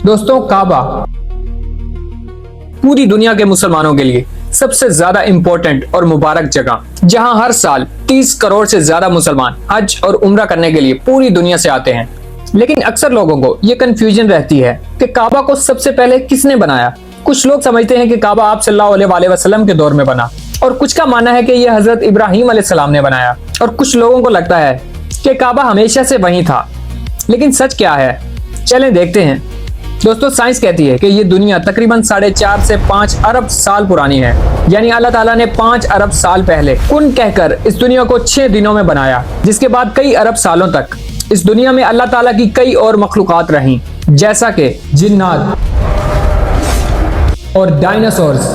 दोस्तों, काबा पूरी दुनिया के मुसलमानों के लिए सबसे ज्यादा इंपॉर्टेंट और मुबारक जगह, जहां हर साल 30 करोड़ से ज्यादा मुसलमान हज और उम्रा करने के लिए पूरी दुनिया से आते हैं। लेकिन अक्सर लोगों को ये कंफ्यूजन रहती है कि काबा को सबसे पहले किसने बनाया। कुछ लोग समझते हैं कि काबा आप सल्लल्लाहु अलैहि वसल्लम के दौर में बना, और कुछ का मानना है कि यह हजरत इब्राहिम अलैहिस्सलाम ने बनाया, और कुछ लोगों को लगता है कि काबा हमेशा से वहीं था। लेकिन सच क्या है, चलें देखते हैं। दोस्तों, साइंस कहती है कि ये दुनिया तकरीबन 4.5 से 5 अरब साल पुरानी है। यानी अल्लाह ताला ने 5 अरब साल पहले कुन कहकर इस दुनिया को 6 दिनों में बनाया, जिसके बाद कई अरब सालों तक इस दुनिया में अल्लाह ताला की कई और मखलूकात रहीं, जैसा कि जिन्नात और डायनासोर्स।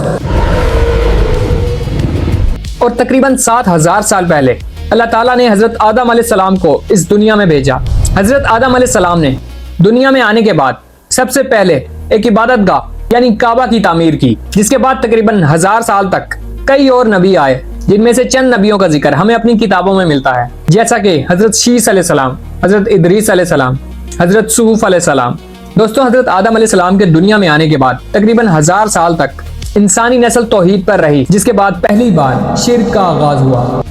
और तकरीबन 7000 साल पहले अल्लाह ताला ने हजरत आदम अलैहिस्सलाम को इस दुनिया में भेजा। हजरत आदम अलैहिस्सलाम ने दुनिया में आने के बाद सबसे पहले एक इबादतगाह यानी काबा की तामीर की, जिसके बाद तकरीबन 1000 साल तक कई और नबी आए, जिनमें से चंद नबियों का जिक्र हमें अपनी किताबों में मिलता है, जैसा कि हजरत शीस अलैहिस्सलाम, हजरत इदरीस अलैहिस्सलाम, हजरत सूफ अलैहिस्सलाम। दोस्तों, हजरत आदम अलैहिस्सलाम के दुनिया में आने के बाद तकरीबन 1000 साल तक इंसानी नस्ल तौहीद पर रही, जिसके बाद पहली बार शिर्क का आगाज हुआ।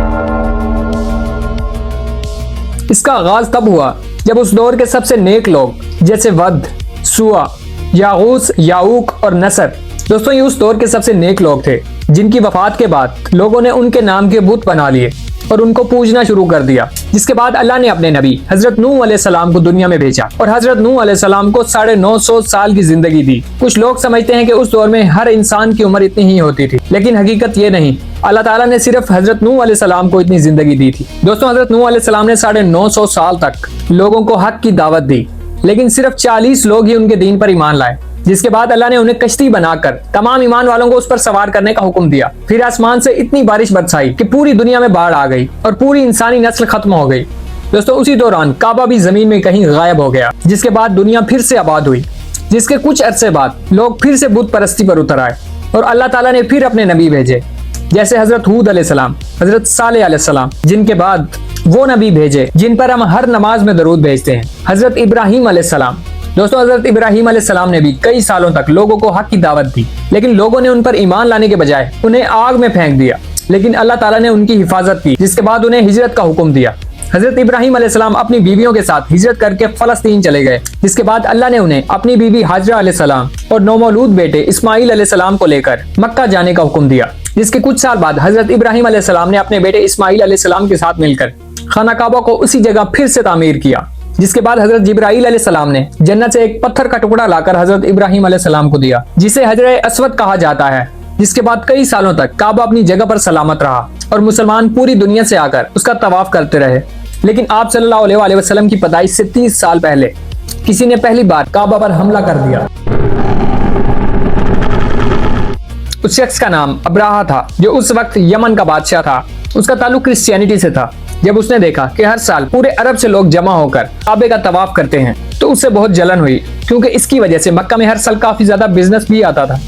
इसका आगाज तब हुआ जब उस दौर के सबसे नेक लोग जैसे वद, सुआ, यागूस, याऊक और नसर, दोस्तों ये उस दौर के सबसे नेक लोग थे, जिनकी वफात के बाद लोगों ने उनके नाम के बुत बना लिए और उनको पूजना शुरू कर दिया। जिसके बाद अल्लाह ने अपने नबी हजरत नूह अलैहिस्सलाम को दुनिया में भेजा और हजरत नूह अलैहिस्सलाम को 950 साल की जिंदगी दी। कुछ लोग समझते हैं कि उस दौर में हर इंसान की उम्र इतनी ही होती थी, लेकिन हकीकत ये नहीं। अल्लाह ताला ने सिर्फ हजरत नूह अलैहिस्सलाम को इतनी जिंदगी दी थी। दोस्तों, हजरत नूह अलैहिस्सलाम ने 950 साल तक लोगों को हक की दावत दी, लेकिन सिर्फ 40 लोग ही उनके दीन पर ईमान लाए। जिसके बाद अल्लाह ने उन्हें कश्ती बनाकर तमाम ईमान वालों को उस पर सवार करने का हुक्म दिया। फिर आसमान से इतनी बारिश बरसाई कि पूरी दुनिया में बाढ़ आ गई और पूरी इंसानी नस्ल खत्म हो गई। दोस्तों, उसी दौरान काबा भी जमीन में कहीं गायब हो गया, जिसके बाद दुनिया फिर से आबाद हुई। जिसके कुछ अरसे बाद लोग फिर से बुत परस्ती पर उतर आए और अल्लाह ताला ने फिर अपने नबी भेजे, जैसे हजरत हूद अलैहिस्सलाम, हजरत सालेह अलैहिस्सलाम, जिनके बाद वो नबी भेजे जिन पर हम हर नमाज में दरूद भेजते हैं, हजरत इब्राहिम अलैहिस्सलाम। दोस्तों, हजरत इब्राहिम अलैहिस्सलाम ने भी कई सालों तक लोगों को हक की दावत दी, लेकिन लोगों ने उन पर ईमान लाने के बजाय उन्हें आग में फेंक दिया। लेकिन अल्लाह ताला ने उनकी हिफाजत की, जिसके बाद उन्हें हिजरत का हुक्म दिया। हजरत इब्राहिम अलैहिस्सलाम अपनी बीवियों के साथ हिजरत करके फलस्तीन चले गए, जिसके बाद अल्लाह ने उन्हें अपनी बीवी हाजरा अलैहिस्सलाम और नौमौलूद बेटे इस्माइल अलैहिस्सलाम को लेकर मक्का जाने का हुक्म दिया। जिसके कुछ साल बाद हजरत इब्राहिम अलैहिस्सलाम ने अपने बेटे इस्माइल अलैहिस्सलाम के साथ मिलकर खाना काबा को उसी जगह फिर से तामीर किया। जिसके बाद हजरत जिब्राइल अलैहिस्सलाम ने जन्नत से एक पत्थर का टुकड़ा लाकर हजरत इब्राहिम अलैहिस्सलाम को दिया, जिसे हजरे अस्वद कहा जाता है। जिसके बाद कई सालों तक काबा अपनी जगह पर सलामत रहा और मुसलमान पूरी दुनिया से आकर उसका तवाफ करते रहे। लेकिन आप सल्लल्लाहु अलैहि वसल्लम की पैदाइश से 30 साल पहले किसी ने पहली बार काबा पर हमला कर दिया। उस शख्स का नाम अब्राहा था, जो उस वक्त यमन का बादशाह था। उसका ताल्लुक क्रिश्चियनिटी से था। जब उसने देखा कि हर साल पूरे अरब से लोग जमा होकर काबे का तवाफ करते हैं, तो उससे बहुत जलन हुई, क्योंकि इसकी वजह से मक्का में हर साल काफी ज्यादा बिजनेस भी आता था।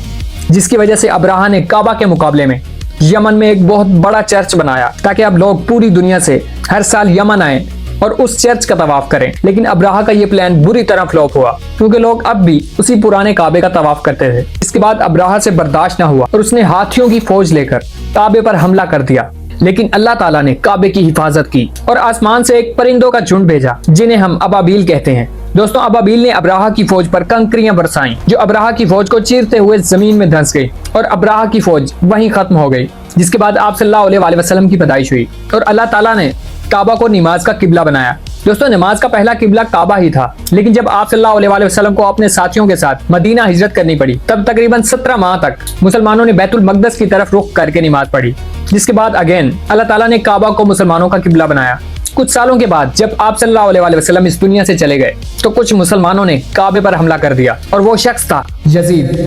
जिसकी वजह से अब्राहा ने काबा के मुकाबले में यमन में एक बहुत बड़ा चर्च बनाया, ताकि अब लोग पूरी दुनिया से हर साल यमन आए और उस चर्च का तवाफ करें। लेकिन अब्राहा का ये प्लान बुरी तरह फ्लॉप हुआ, क्योंकि लोग अब भी उसी पुराने काबे का तवाफ करते थे। इसके बाद अब्राहा से बर्दाश्त न हुआ और उसने हाथियों की फौज लेकर काबे पर हमला कर दिया। लेकिन अल्लाह ताला ने काबे की हिफाजत की और आसमान से एक परिंदों का झुंड भेजा, जिन्हें हम अबाबील कहते हैं। दोस्तों, अबाबील ने अब्राहा की फौज पर कंकरियां बरसाईं, जो अब्राहा की फौज को चीरते हुए जमीन में धंस गई और अब्राहा की फौज वहीं खत्म हो गई। जिसके बाद आप सल्लल्लाहु अलैहि वसल्लम की पैदाइश हुई और अल्लाह ताला ने काबा को नमाज का किबला बनाया। दोस्तों, नमाज का पहला किबला काबा ही था, लेकिन जब आप सल्लल्लाहु अलैहि वसल्लम को अपने साथियों के साथ मदीना हिजरत करनी पड़ी, तब तकरीबन 17 माह तक मुसलमानों ने बैतुल मकदस की तरफ रुख करके नमाज पढ़ी। जिसके बाद अगेन अल्लाह ताला ने काबा को मुसलमानों का किबला बनाया। कुछ सालों के बाद जब आप सल्लल्लाहु अलैहि वसल्लम इस दुनिया से चले गए, तो कुछ मुसलमानों ने काबे पर हमला कर दिया, और वो शख्स था यजीद।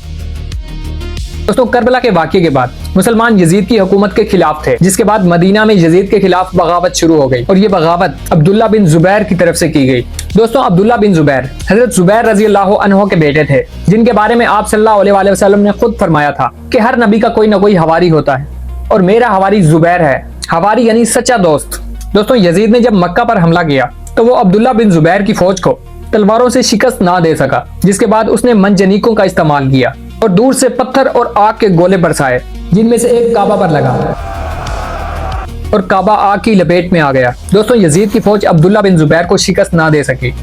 दोस्तों, करबला के वाक़ये के बाद मुसलमान यजीद की हुकूमत के खिलाफ थे, जिसके बाद मदीना में यजीद के खिलाफ बगावत शुरू हो गई, और ये बगावत अब्दुल्ला बिन जुबैर की तरफ से की गई। दोस्तों, अब्दुल्ला बिन जुबैर हजरत जुबैर रजी अल्लाह अन्हु के बेटे थे, जिनके बारे में आप सल्लल्लाहु अलैहि वसल्लम ने खुद फरमाया था कि हर नबी का कोई ना कोई हवारी होता है, और मेरा हवारी जुबैर है। हवारी यानी सच्चा दोस्त। दोस्तों, यजीद ने जब मक्का पर हमला किया, तो वो अब्दुल्ला बिन जुबैर की फौज को तलवारों से शिकस्त ना दे सका, जिसके बाद उसने मंजनीकों का इस्तेमाल किया और दूर से पत्थर और आग के गोले बरसाए, जिनमें से एक काबा पर लगा और काबा आग की लपेट में आ गया। दोस्तों, यजीद की फौज अब्दुल्ला बिन जुबैर को शिकस्त ना दे सकी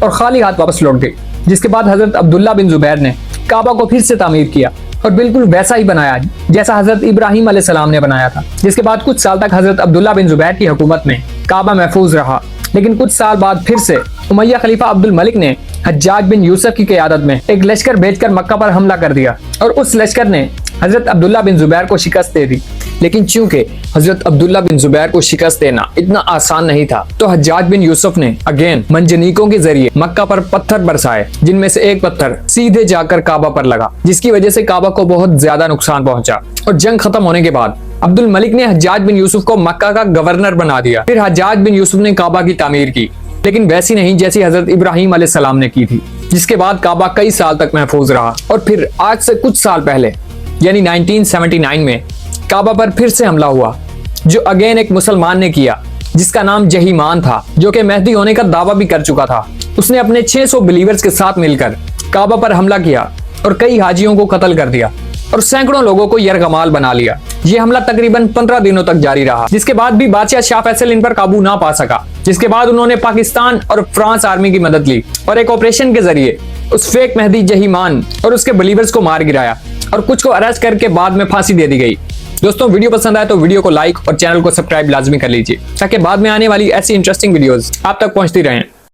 और खाली हाथ वापस लौट गई, जिसके बाद हजरत अब्दुल्ला बिन जुबैर ने काबा को फिर से तामीर किया और बिल्कुल वैसा ही बनाया जैसा हजरत इब्राहिम अलैहिस्सलाम ने बनाया था। जिसके बाद कुछ साल तक हजरत अब्दुल्ला बिन जुबैर की हुकूमत में काबा महफूज रहा, लेकिन कुछ साल बाद फिर से उमैया खलीफा अब्दुल मलिक ने हज्जाज बिन यूसुफ की क़यादत में एक लश्कर भेजकर मक्का पर हमला कर दिया और उस लश्कर ने हजरत अब्दुल्ला बिन जुबैर को शिकस्त दे दी। लेकिन चूंकि हजरत अब्दुल्ला बिन जुबैर को शिकस्त देना इतना आसान नहीं था, तो हज्जाज बिन यूसुफ ने अगेन मंजनीकों के जरिए मक्का पर पत्थर बरसाए, जिनमें से एक पत्थर सीधे जाकर काबा पर लगा, जिसकी वजह से काबा को बहुत ज्यादा नुकसान पहुंचा। और जंग खत्म होने के बाद अब्दुल मलिक ने हज्जाज बिन यूसुफ को मक्का का गवर्नर बना दिया। फिर हज्जाज बिन यूसुफ ने काबा की तामीर की, लेकिन वैसी नहीं जैसी हजरत इब्राहिम अलैहिस्सलाम ने की थी, जिसके बाद काबा कई साल तक महफूज रहा। और फिर आज से कुछ साल पहले यानी 1979 में काबा पर फिर से हमला हुआ, जो अगेन एक मुसलमान ने किया, जिसका नाम जहीमान था, जो कि मेहदी होने का दावा भी कर चुका था। उसने अपने 600 बिलीवर्स के साथ मिलकर काबा पर हमला किया और कई हाजियों को कत्ल कर दिया और सैकड़ों लोगों को यरगमाल बना लिया। ये हमला तकरीबन 15 दिनों तक जारी रहा, जिसके बाद भी बादशाह शाह फैसल इन पर काबू ना पा सका। जिसके बाद उन्होंने पाकिस्तान और फ्रांस आर्मी की मदद ली और एक ऑपरेशन के जरिए उस फेक मेहदी जहीमान और उसके बिलीवर्स को मार गिराया और कुछ को अरेस्ट करके बाद में फांसी दे दी गई। दोस्तों, वीडियो पसंद आए तो वीडियो को लाइक और चैनल को सब्सक्राइब लाजमी कर लीजिए, ताकि बाद में आने वाली ऐसी इंटरेस्टिंग वीडियोस आप तक पहुंचती रहें।